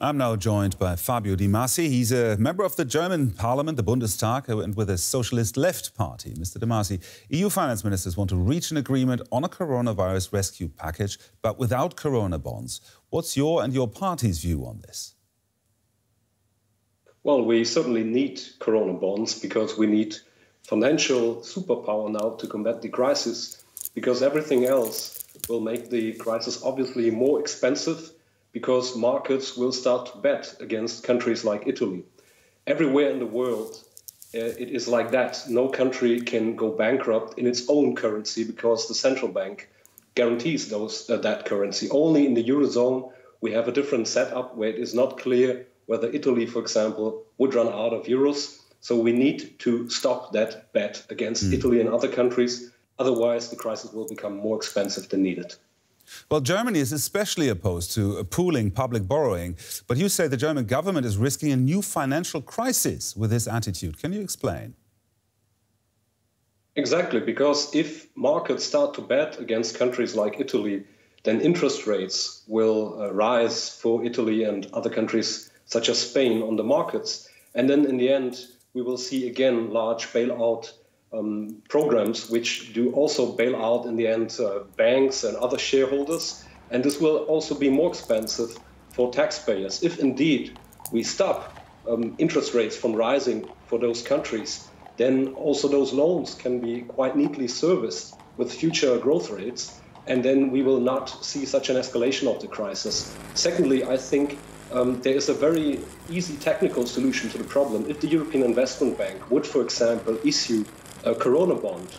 I'm now joined by Fabio De Masi. He's a member of the German parliament, the Bundestag, and with a socialist left party. Mr. De Masi, EU finance ministers want to reach an agreement on a coronavirus rescue package, but without corona bonds. What's your and your party's view on this? Well, we certainly need corona bonds because we need financial superpower now to combat the crisis, because everything else will make the crisis obviously more expensive, because markets will start to bet against countries like Italy. Everywhere in the world, it is like that. No country can go bankrupt in its own currency because the central bank guarantees that currency. Only in the Eurozone, we have a different setup where it is not clear whether Italy, for example, would run out of euros. So we need to stop that bet against Italy and other countries. Otherwise, the crisis will become more expensive than needed. Well, Germany is especially opposed to pooling public borrowing, but you say the German government is risking a new financial crisis with this attitude. Can you explain? Exactly, because if markets start to bet against countries like Italy, then interest rates will rise for Italy and other countries such as Spain on the markets. And then in the end, we will see again large bailout programs which do also bail out in the end banks and other shareholders. And this will also be more expensive for taxpayers. If indeed we stop interest rates from rising for those countries, then also those loans can be quite neatly serviced with future growth rates. And then we will not see such an escalation of the crisis. Secondly, I think there is a very easy technical solution to the problem. If the European Investment Bank would, for example, issue a corona bond,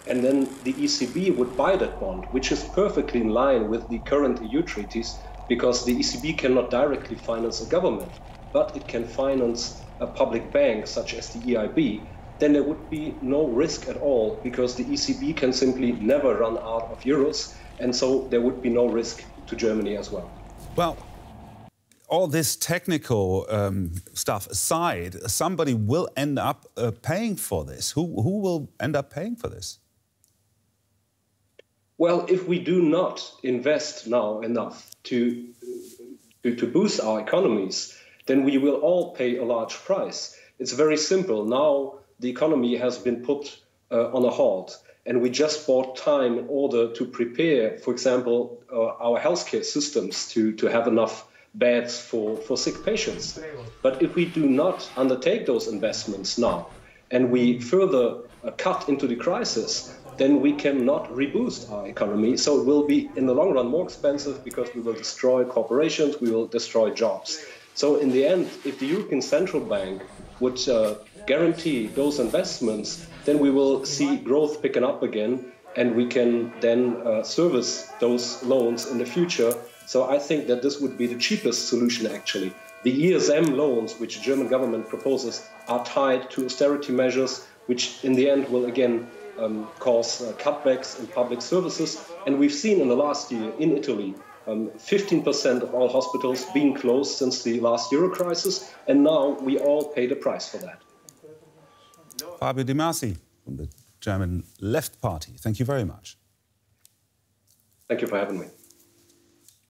and then the ECB would buy that bond, which is perfectly in line with the current EU treaties, because the ECB cannot directly finance a government, but it can finance a public bank such as the EIB, then there would be no risk at all, because the ECB can simply never run out of euros, and so there would be no risk to Germany as well. Well, all this technical stuff aside, somebody will end up paying for this. Who will end up paying for this? Well, if we do not invest now enough to boost our economies, then we will all pay a large price. It's very simple. Now the economy has been put on a halt, and we just bought time in order to prepare, for example, our healthcare systems to have enough beds for sick patients. But if we do not undertake those investments now, and we further cut into the crisis, then we cannot reboost our economy. So it will be, in the long run, more expensive, because we will destroy corporations, we will destroy jobs. So in the end, if the European Central Bank would guarantee those investments, then we will see growth picking up again, and we can then service those loans in the future. So I think that this would be the cheapest solution, actually. The ESM loans, which the German government proposes, are tied to austerity measures, which in the end will again cause cutbacks in public services. And we've seen in the last year in Italy 15% of all hospitals being closed since the last euro crisis, and now we all pay the price for that. Fabio De Masi from the German Left Party, thank you very much. Thank you for having me.